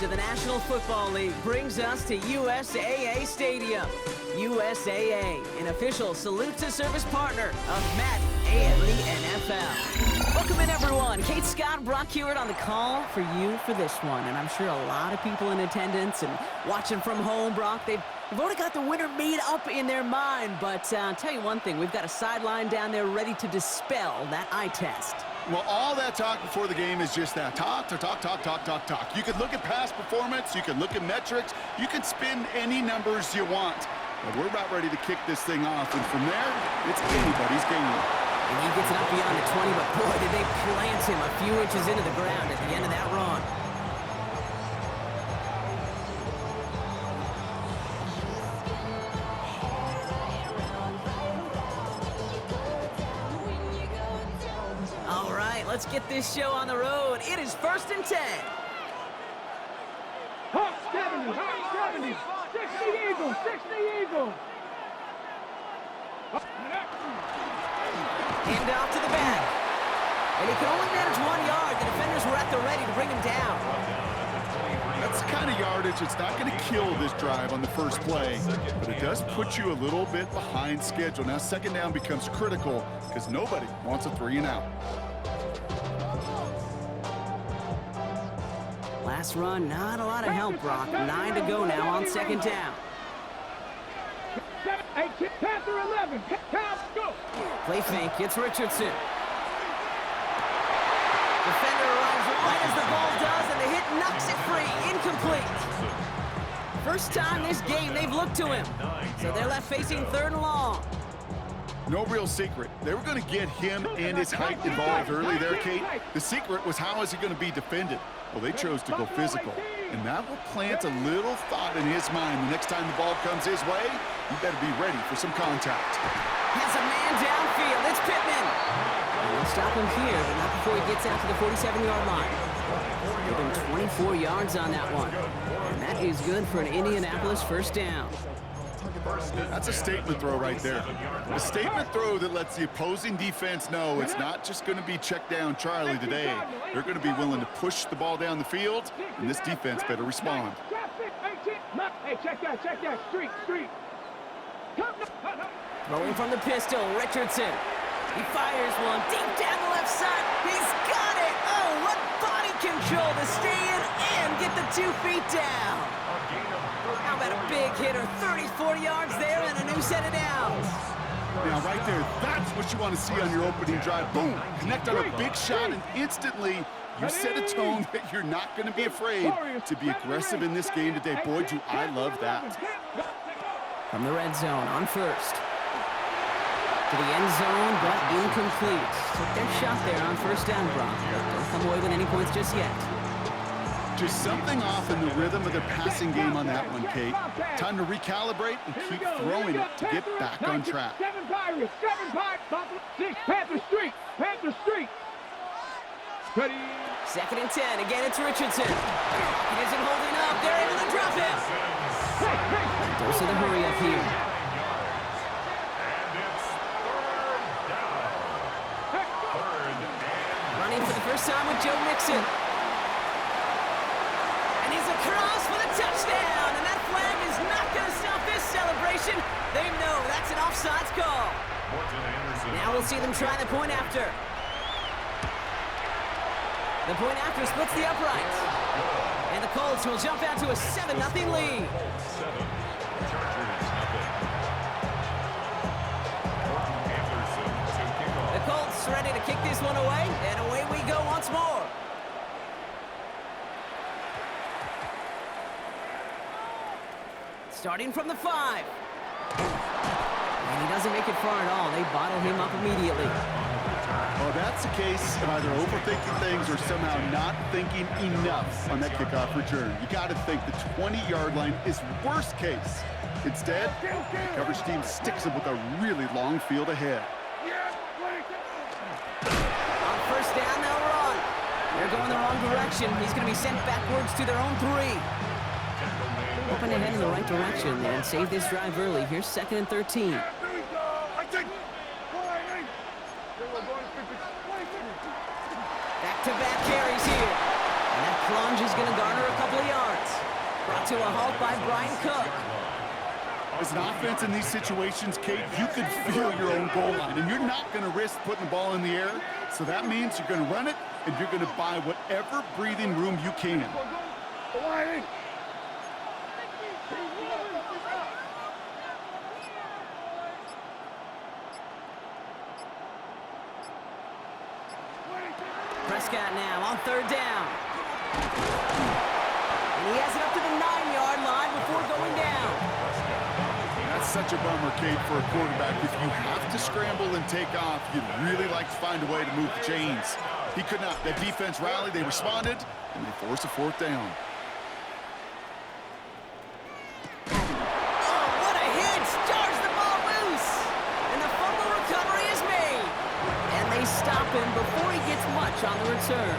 To the National Football League brings us to USAA Stadium. USAA, an official salute-to-service partner of MUT and the NFL. Welcome in, everyone. Kate, Scott, Brock Hewitt on the call for you for this one. And I'm sure a lot of people in attendance and watching from home, Brock, they've already got the winner made up in their mind. But I'll tell you one thing, we've got a sideline down there ready to dispel that eye test. Well, all that talk before the game is just that. Talk. You can look at past performance, you can look at metrics, you can spin any numbers you want. But we're about ready to kick this thing off, and from there, it's anybody's game. And he gets it up beyond the 20, but boy, did they plant him a few inches into the ground at the end of that run. All right, let's get this show on the road. It is 1st and 10. Hawk 70, 60 Eagles, 60 Eagles. Hand off to the back. And he could only manage 1 yard. The defenders were at the ready to bring him down. That's the kind of yardage it's not going to kill this drive on the first play, but it does put you a little bit behind schedule. Now, second down becomes critical because nobody wants a 3-and-out. Last run, not a lot of help, Brock. 9 to go now on second down. 18, Panther 11, count, go. Play fake, it's Richardson. Defender arrives right as the ball does, and the hit knocks it free. Incomplete. First time this game they've looked to him. So they're left facing 3rd and long. No real secret. They were going to get him and his height involved early there, Kate. The secret was, how is he going to be defended? Well, they chose to go physical, and that will plant a little thought in his mind. The next time the ball comes his way, you better be ready for some contact. Has a man downfield. It's Pittman. We'll stop him here, but not before he gets out to the 47-yard line. Give him 24 yards on that one. And that is good for an Indianapolis first down. That's a statement throw right there. A statement throw that lets the opposing defense know it's not just going to be check down Charlie today. They're going to be willing to push the ball down the field, and this defense better respond. Hey, check that, street. Rolling from the pistol, Richardson. He fires one deep down the left side. He's got it! Oh, what body control to stay in and get the 2 feet down. How about a big hitter, 34 yards there and a new set of downs. Now, right there, that's what you want to see on your opening drive. Boom! Connect on a big shot, and instantly you set a tone that you're not going to be afraid to be aggressive in this game today. Boy, do I love that. From the red zone on first. To the end zone, but incomplete. Took their shot there on first down, Brock, but don't come away with any points just yet. Just something off in the rhythm of their passing game on that one, Kate. Time to recalibrate and keep throwing it to get back on track. 7 Pirates, 6 Panther Street. Ready. 2nd and 10. Again, it's Richardson. He isn't holding up. They're able to drop him. Dose of the hurry up here. Running for the first time with Joe Mixon. And he's across for the touchdown. And that flag is not going to stop this celebration. They know that's an offsides call. Now we'll see them try the point after. The point after splits the uprights. And the Colts will jump out to a 7-0 lead. The Colts ready to kick this one away, and away we go once more. Starting from the 5. And he doesn't make it far at all. They bottle him up immediately. Well, that's the case of either overthinking things or somehow not thinking enough on that kickoff return. You got to think the 20-yard line is worst case. Instead, the coverage team sticks him with a really long field ahead. On first down, they'll run. They're going the wrong direction. He's going to be sent backwards to their own 3. Hoping to head in the right direction and save this drive early. Here's 2nd and 13. Back-to-back carries here. And that plunge is going to garner a couple of yards. to a halt by Brian Cook. As an offense in these situations, Kate, you could feel your own goal line, and you're not going to risk putting the ball in the air. So that means you're going to run it, and you're going to buy whatever breathing room you can. Prescott now on third down. And he has it up to the 9-yard line before going down. That's such a bummer, Kate, for a quarterback. If you have to scramble and take off, you'd really like to find a way to move the chains. He could not. That defense rallied, they responded, and they forced a fourth down. Oh, what a hit! Jars the ball loose! And the fumble recovery is made. And they stop him before he gets much on the return.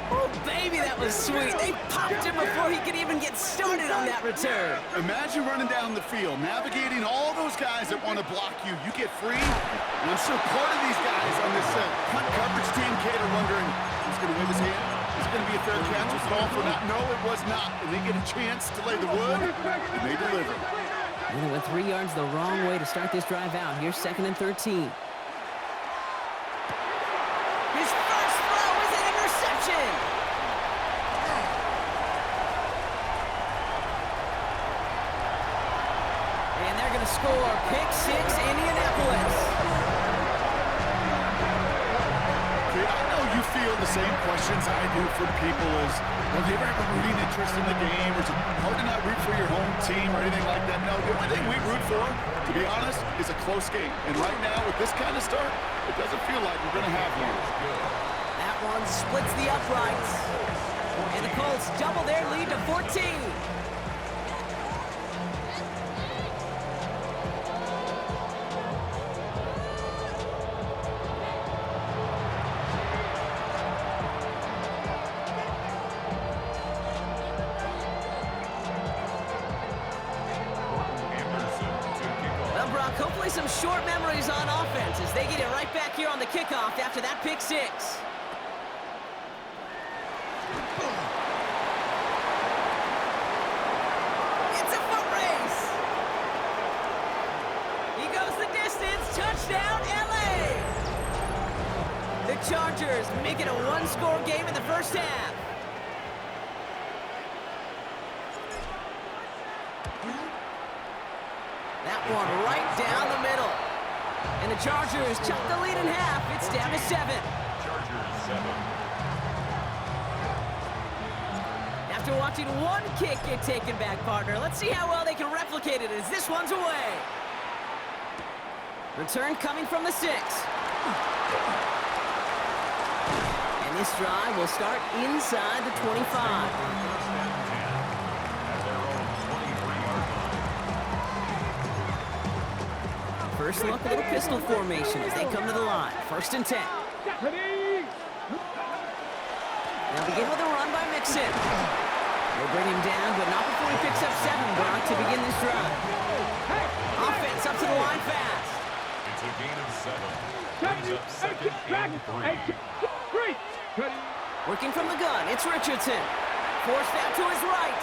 Oh, baby, that was sweet. They popped him before he could even get started on that return. Imagine running down the field, navigating all those guys that want to block you. You get free, and I'm sure part of these guys on this punt coverage team, Kate, are wondering, who's going to win this hand? Is it going to be a fair catch? Was it all for that? No, it was not. And they get a chance to lay the wood, and they deliver. And they went 3 yards the wrong way to start this drive out. Here's 2nd and 13. His first throw is an interception. And they're going to score pick 6, Indianapolis. Kate, I know you feel the same questions I do from people as, well, do you ever have a rooting interest in the game? Or is it hard to not root for your home team or anything like that? No, the only thing we root for, to be honest, is a close game. And right now, with this kind of start, it doesn't feel like we're going to have one. That one splits the uprights. And the Colts double their lead to 14. Hopefully some short memories on offense as they get it right back here on the kickoff after that pick 6. It's a foot race. He goes the distance. Touchdown, LA. The Chargers make it a one-score game in the first half. That one right down the middle. And the Chargers chop the lead in half. It's down to 7. Chargers 7. After watching one kick get taken back, partner, let's see how well they can replicate it as this one's away. Return coming from the 6. And this drive will start inside the 25. First look, a little pistol formation as they come to the line. 1st and 10. They'll begin with a run by Mixon. They'll bring him down, but not before he picks up 7, Brock, to begin this drive. Offense up to the line fast. It's a gain of 7. Brings up 2nd and 3. Working from the gun, it's Richardson. Forced out to his right.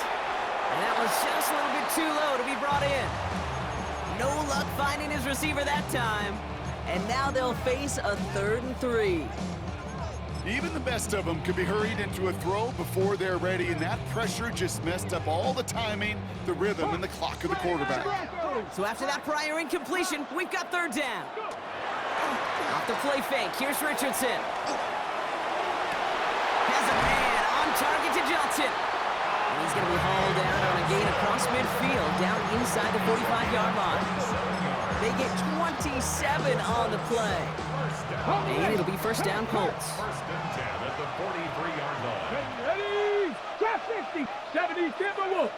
And that was just a little bit too low to be brought in. No luck finding his receiver that time. And now they'll face a 3rd and 3. Even the best of them could be hurried into a throw before they're ready, and that pressure just messed up all the timing, the rhythm, and the clock of the quarterback. So after that prior incompletion, we've got 3rd down. Off the play fake, here's Richardson. Has a man on target to Johnson. And he's going to be hauled out on a gain across midfield, down inside the 45-yard line. They get 27 on the play. And it'll be 1st down Colts. 1st and 10 at the 43-yard line. Ready? Drop 60. 70 Timberwolves.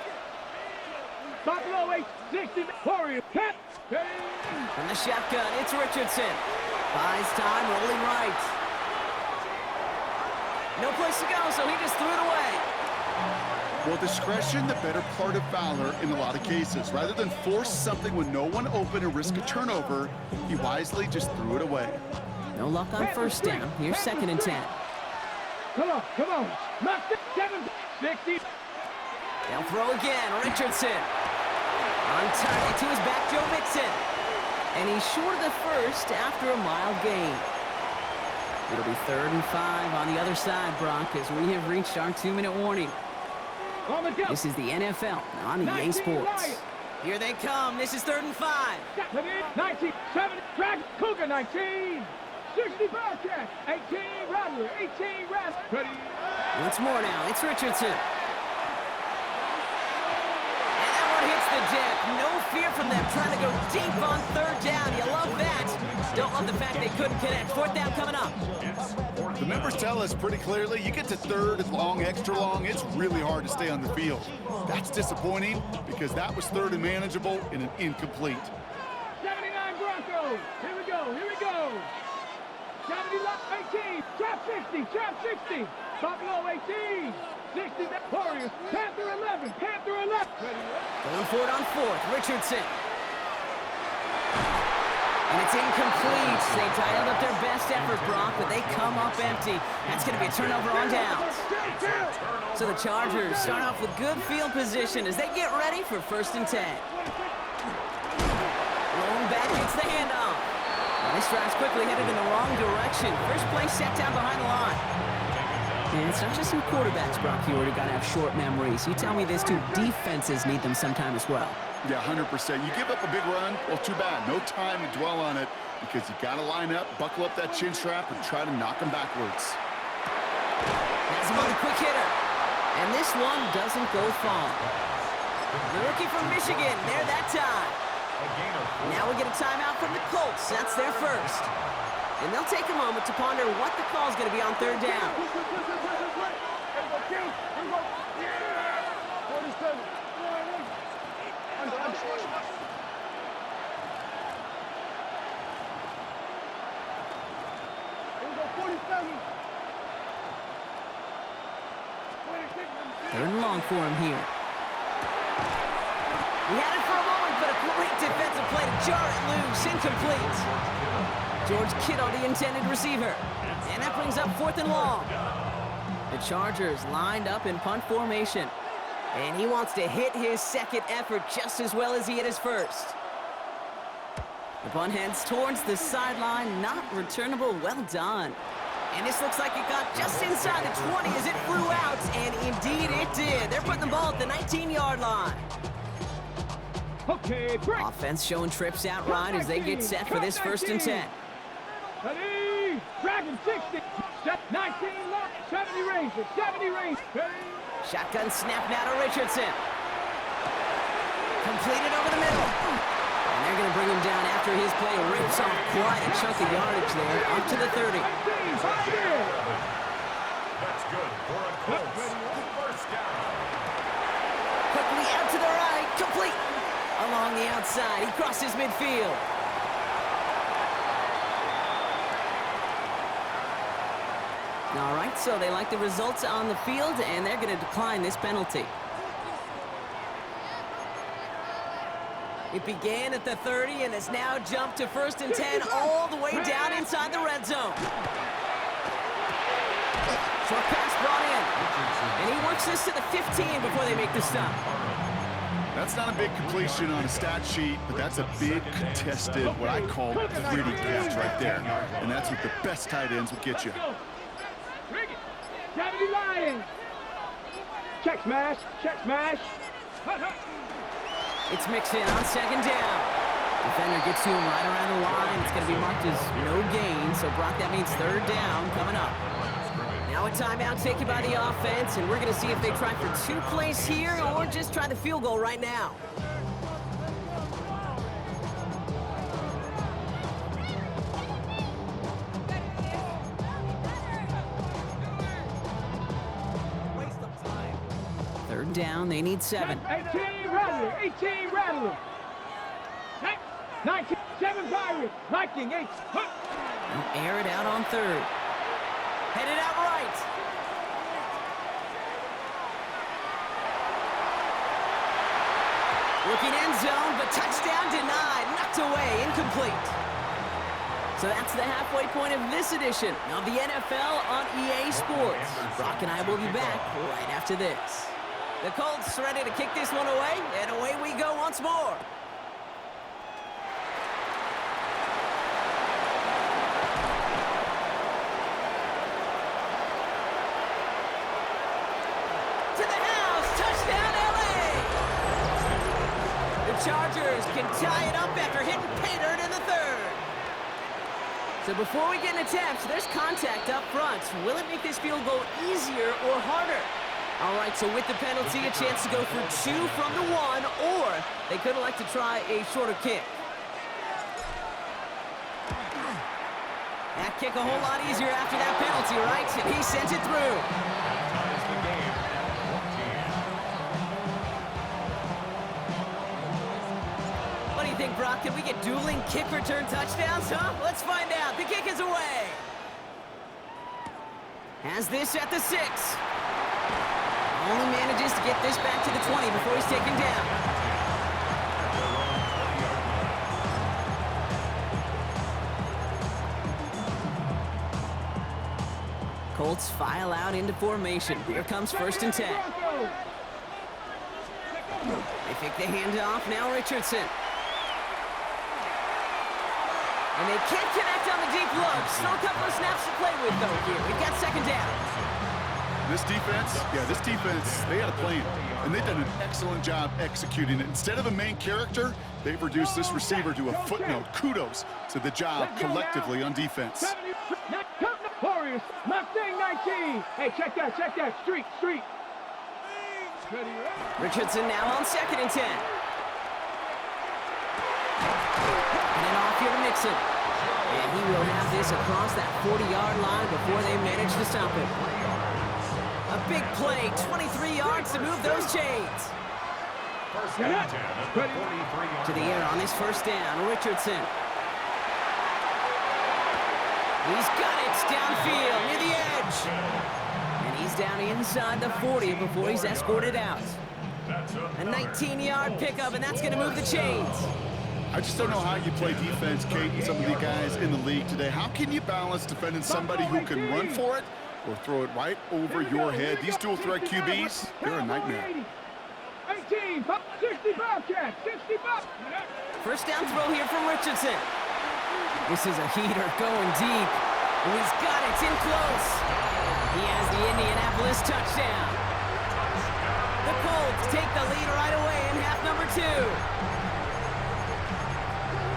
Buffalo 8. 60 Warriors. Cat. From the shotgun, it's Richardson. Buys time, rolling right. No place to go, so he just threw it away. Well, discretion, the better part of valor in a lot of cases. Rather than force something with no one open and risk a turnover, he wisely just threw it away. No luck on 1st down. Here's 2nd and 10. Come on. Not 7. 60. They'll throw again. Richardson. On target to his back, Joe Mixon. And he's short of the first after a mild gain. It'll be 3rd and 5 on the other side, Brock, as we have reached our 2-minute warning. This is the NFL on EA Sports. Here they come. This is 3rd and 5. 19, 7, drag, Cougar 19. 60 Bearcat, 18 Rattler, 18 Rattler. Ready. Once more now, it's Richardson. And that one hits the deck. No fear from them trying to go deep on 3rd down. You love that. Don't love the fact they couldn't connect. 4th down coming up. The numbers tell us pretty clearly, you get to 3rd and long, extra long, it's really hard to stay on the field. That's disappointing because that was 3rd and manageable and an incomplete. 79 Broncos. Here we go, here we go. 70, 18, trap 60, trap 60. Buffalo 18, 60 Warriors, Panther 11, Panther 11. Going for it on 4th, Richardson. And it's incomplete. They dialed up their best effort, Brock, but they come up empty. That's going to be a turnover on downs. So the Chargers start off with good field position as they get ready for 1st and 10. Rolling back gets the handoff. And this drive's quickly headed in the wrong direction. First play set down behind the line. And it's not just some quarterbacks, Brock, you already got to have short memories. You tell me this too, defenses need them sometime as well. Yeah, 100%. You give up a big run, well, too bad. No time to dwell on it because you got to line up, buckle up that chin strap, and try to knock them backwards. That's another quick hitter. And this one doesn't go far. The rookie from Michigan, there that time. Now we get a timeout from the Colts. That's their first. And they'll take a moment to ponder what the call's going to be on 3rd down. Third and long for him here. We had it for a moment, but a great defensive play to jar it loose. Incomplete. George Kittle, the intended receiver. And that brings up 4th and long. The Chargers lined up in punt formation. And he wants to hit his second effort just as well as he hit his first. The punt heads towards the sideline, not returnable. Well done. And this looks like it got just inside the 20 as it flew out, and indeed it did. They're putting the ball at the 19-yard line. Okay, break. Offense showing trips out right as they get set for this 1st and 10. Ready, Dragon 60, 19 left, 70 Rangers, 70 Rangers. Shotgun snap now to Richardson. Completed over the middle. And they're going to bring him down after his play rips off quite a chunk of yardage there, up to the 30. That's good for a Colts. 1st down. Quickly out to the right, complete. Along the outside, he crosses midfield. All right, so they like the results on the field, and they're going to decline this penalty. It began at the 30 and has now jumped to 1st and 10 all the way down inside the red zone. Short pass brought in. And he works this to the 15 before they make the stop. That's not a big completion on a stat sheet, but that's a big contested, what I call gritty catch right there. And that's what the best tight ends will get you. 70 Lions. Check smash, check smash. It's Mixon on 2nd down. Defender gets to him right around the line. It's going to be marked as no gain. So, Brock, that means 3rd down coming up. Now a timeout taken by the offense, and we're going to see if they try for 2 plays here or just try the field goal right now. Third down, they need 7. 18 Rattler, 18 Rattler. 19, 7 Pirates, Viking 8. They'll air it out on 3rd. Headed out right. Looking end zone, but touchdown denied. Knocked away, incomplete. So that's the halfway point of this edition of the NFL on EA Sports. Brock and I will be back right after this. The Colts ready to kick this one away, and away we go once more. To the house, touchdown LA! The Chargers can tie it up after hitting pay dirt in the third. So before we get an attempt, there's contact up front. Will it make this field goal easier or harder? All right, so with the penalty, a chance to go for 2 from the 1, or they could elect to try a shorter kick. That kick a whole lot easier after that penalty, right? And he sent it through. Ties the game. 14. What do you think, Brock? Can we get dueling kick return touchdowns, huh? Let's find out. The kick is away. Has this at the 6. Only manages to get this back to the 20 before he's taken down. Colts file out into formation. Here comes 1st and 10. They pick the handoff. Now Richardson. And they can't connect on the deep look. Still a couple of snaps to play with, though, here. We've got 2nd down. This defense, they had a plan, and they've done an excellent job executing it. Instead of a main character, they've reduced this receiver to a footnote. Kudos to the job collectively on defense. Warriors, Mustang 19. Hey, check that, street. Richardson now on 2nd and 10. And then off here to Mixon. And he will have this across that 40-yard line before they manage to stop it. A big play, 23 yards to move those chains. First and 10 at the 43-yard To the air on his 1st down, Richardson. He's got it downfield near the edge. And he's down inside the 40 before he's escorted out. A 19-yard pickup, and that's going to move the chains. I just don't know how you play defense, Kate, and some of the guys in the league today. How can you balance defending somebody who can run for it or throw it right over your head? These dual threat QBs, they're a nightmare. 18, 65 catch, 65. 1st down throw here from Richardson. This is a heater going deep. And he's got it in close. He has the Indianapolis touchdown. The Colts take the lead right away in half number 2.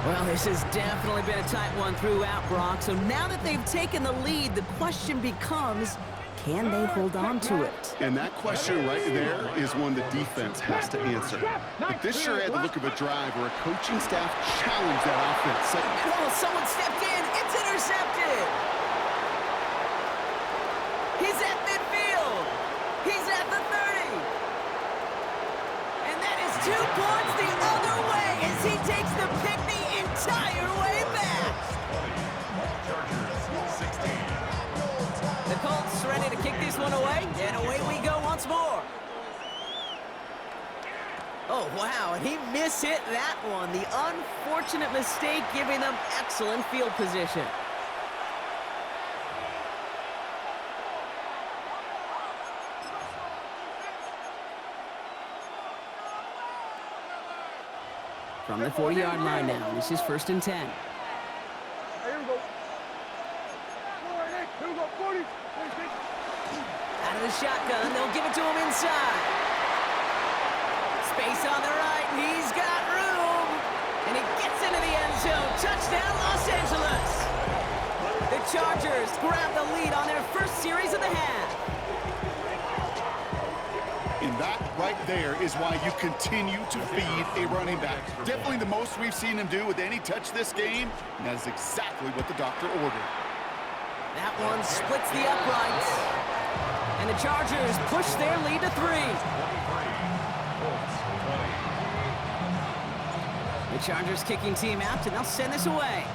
Well, this has definitely been a tight one throughout, Brock. So now that they've taken the lead, the question becomes, can they hold on to it? And that question right there is one the defense has to answer. But this sure had the look of a drive where a coaching staff challenged that offense. Oh, someone stepped in. It's intercepted. He's at midfield. He's at the 30. And that is 2 points the other way as he takes the pick the entire way back. Chargers 16. The Colts ready to kick this one away, and away we go once more. Oh, wow, and he mishit that one. The unfortunate mistake giving them excellent field position. From the 40-yard line now, this is 1st and 10. Here we go. 40. Out of the shotgun, they'll give it to him inside. Space on the right, and he's got room. And he gets into the end zone. Touchdown, Los Angeles. The Chargers grab the lead on their first series of the half. And that right there is why you continue to feed a running back. Definitely the most we've seen him do with any touch this game, and that is exactly what the doctor ordered. That one splits the uprights. And the Chargers push their lead to 3. The Chargers kicking team out, and they'll send this away.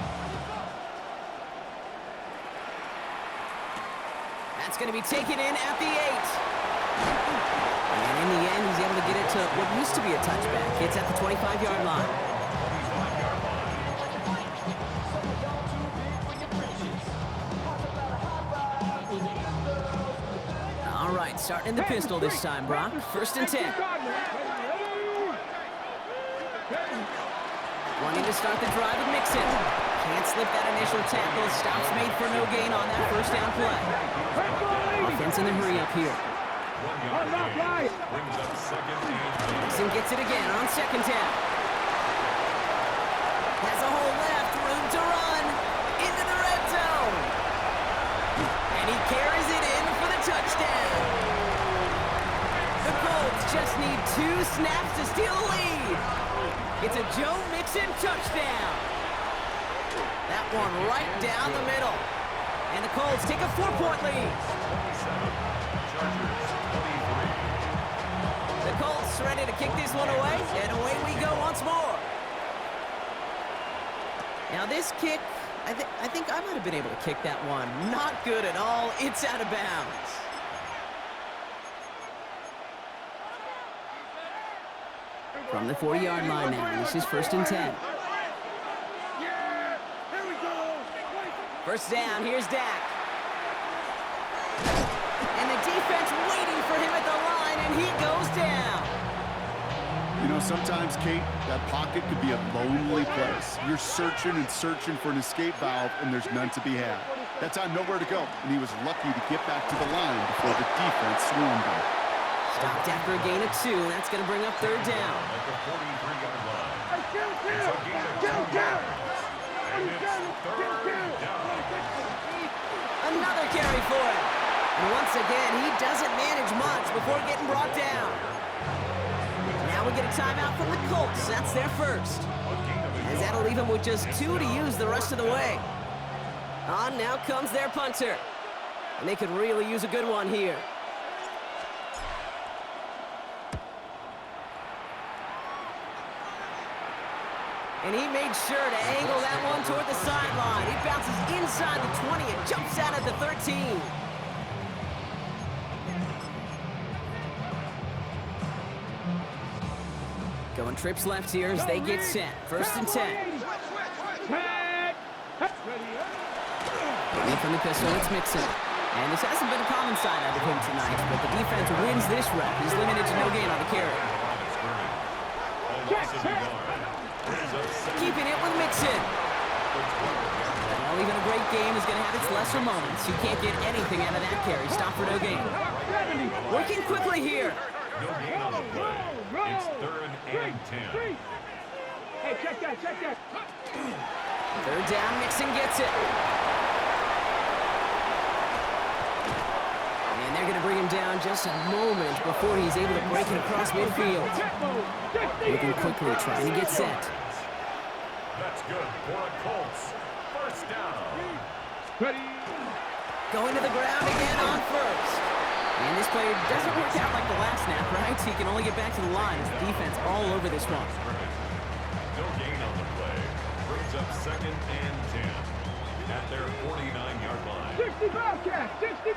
That's going to be taken in at the 8. And in the end, he's able to get it to what used to be a touchback. It's at the 25-yard line. starting in the pistol this time, Brock. 1st and 10. Wanting to start the drive with Mixon. Can't slip that initial tackle. Stops made for no gain on that 1st down play. Offense in the hurry up here. Mixon gets it again on 2nd down. Has a hole left, room to run. Into the red zone. And he carries it in for the touchdown. The Colts just need 2 snaps to steal the lead. It's a Joe Mixon touchdown. That one right down the middle. And the Colts take a 4-point lead. The Colts ready to kick this one away, and away we go once more. Now this kick, I think I might have been able to kick that one. Not good at all. It's out of bounds. From the 40-yard line now, this is 1st and 10. First down, here's Dak. And the defense waiting for him at the line, and he goes down. You know, sometimes, Kate, that pocket could be a lonely place. You're searching and searching for an escape valve, and there's none to be had. That time, nowhere to go, and he was lucky to get back to the line before the defense swarmed him. Stopped after a gain of 2, and that's going to bring up 3rd down. Another carry for him. And once again, he doesn't manage much before getting brought down. Now we get a timeout from the Colts. That's their 1st. As that'll leave him with just 2 to use the rest of the way. On now comes their punter. And they could really use a good one here. And he made sure to angle that one toward the sideline. He bounces inside the 20 and jumps out at the 13. Going trips left here as they get set. 1st and 10. Running from the pistol, it's Mixon. And this hasn't been a common side out of him tonight, but the defense wins this rep. He's limited to no gain on the carry. Keeping it with Mixon. Well, even a great game is going to have its lesser moments. You can't get anything out of that carry. Stop for no gain. Working quickly here. No gain on the play. It's 3rd and 10. Hey, check that. 3rd down, Mixon gets it. And they're going to bring him down just a moment before he's able to break it across midfield. Moving quickly, trying to get set. That's good for the Colts. 1st down. Going to the ground again on 1st. And this play doesn't work out like the last snap, right? He can only get back to the line as the defense all over this one. No gain on the play. Brings up 2nd and 10 at their 49-yard line. 65 catch, 65.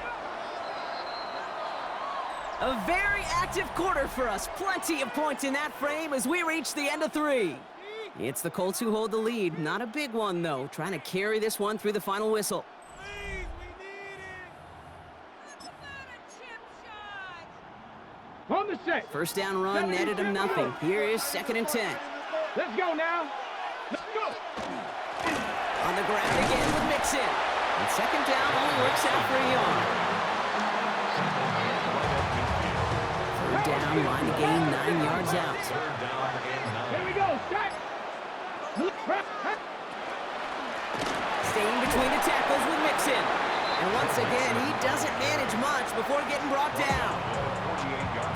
A very active quarter for us. Plenty of points in that frame as we reach the end of 3. It's the Colts who hold the lead. Not a big one, though. Trying to carry this one through the final whistle. On the set. 1st down run netted him nothing. Here is 2nd and 10. Let's go now. Let's go. On the ground again with Mixon. And 2nd down only works out for a yard. 3rd down, line to gain 9 yards out. Here we go. Set. Staying between the tackles with Mixon. And once again, he doesn't manage much before getting brought down.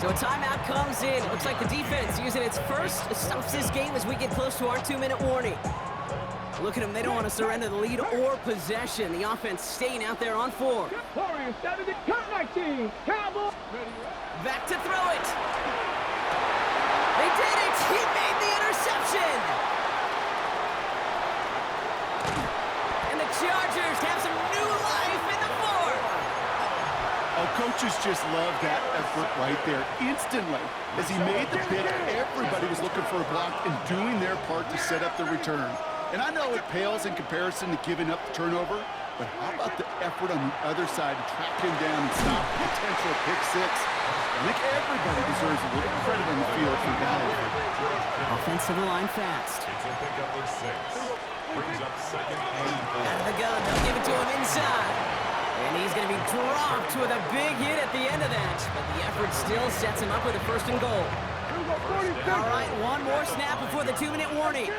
So a timeout comes in. Looks like the defense using its first stops this game as we get close to our 2-minute warning. Look at them. They don't want to surrender the lead or possession. The offense staying out there on 4. Warriors 70, cut 19. Cowboys. Back to throw it. They did it. He made the interception. And the Chargers have some new life in the 4th. Oh, coaches just love that effort right there. Instantly, as he made the pick, everybody was looking for a block and doing their part to set up the return. And I know it pales in comparison to giving up the turnover, But how about the effort on the other side to track him down and stop a potential pick six? I think everybody deserves a little credit on the field for that effort. Offensive line fast. It's a pickup of 6. Brings up second and 4. Out of the gun, they'll give it to him inside. And he's going to be dropped with a big hit at the end of that. But the effort still sets him up with a first and goal. All right, one more snap before the 2-minute warning.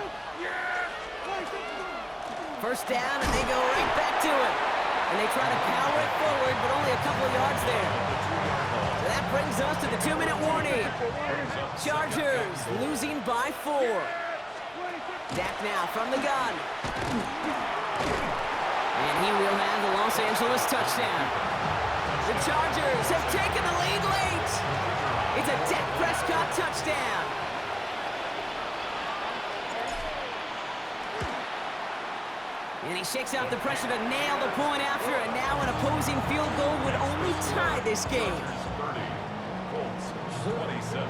First down, and they go right back to it. And they try to power it forward, but only a couple of yards there. So that brings us to the 2-minute warning. Chargers losing by 4. Dak now from the gun. And he will have the Los Angeles touchdown. The Chargers have taken the lead late. It's a Dak Prescott touchdown. And he shakes out the pressure to nail the point after, and now an opposing field goal would only tie this game. 30. Colts 27.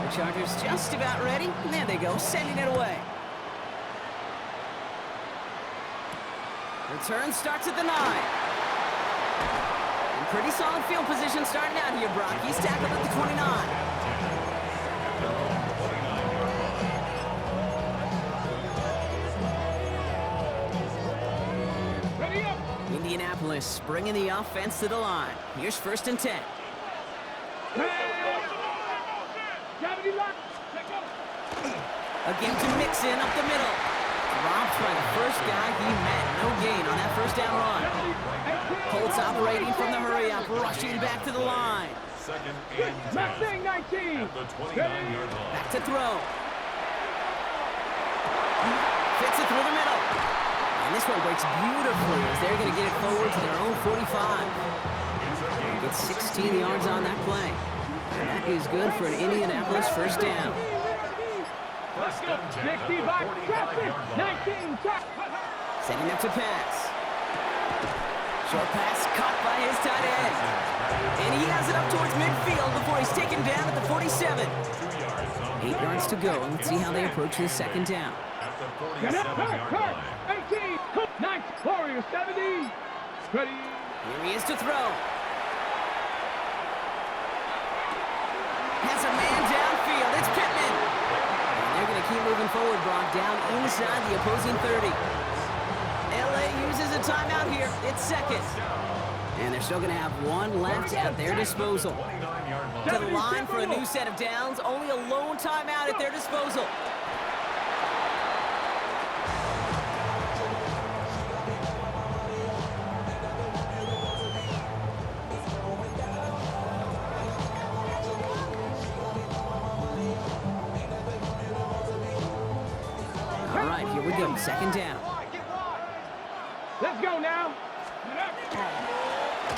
The Chargers just about ready. And there they go, sending it away. Return starts at the 9. And pretty solid field position starting out here, Brock. He's tackled at the 29. Indianapolis bringing the offense to the line. Here's 1st and 10. Again to Mixon up the middle. Dropped by the first guy he met. No gain on that first down run. Colts operating from the hurry-up, rushing back to the line. Second and 10. At the 29-yard line. Back to throw. Fits it through the middle. And this one breaks beautifully as they're going to get it forward to their own 45. Get 16 yards on that play. And that is good for an Indianapolis first down. First and 10 at the 45-yard line. Setting up to pass. Short pass caught by his tight end. And he has it up towards midfield before he's taken down at the 47. 2 yards on 8 yards to go, and let's see how they approach this second down. at the 47-yard line. 18, 9, Warriors 70. Ready. Here he is to throw. Has a man downfield. It's Pittman. And they're going to keep moving forward, Brock, down inside the opposing 30. LA uses a timeout here. It's second. And they're still going to have one left at their disposal. To the line for a new set of downs. Only a lone timeout at their disposal. All right, here we go. Second down. Let's go now.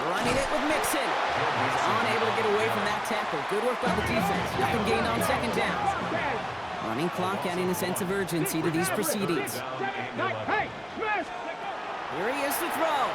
Running it with Mixon. He's unable to get away from that tackle. Good work by the defense. Nothing gained on second down. Running clock adding a sense of urgency to these proceedings. Hey, Smith. Here he is to throw.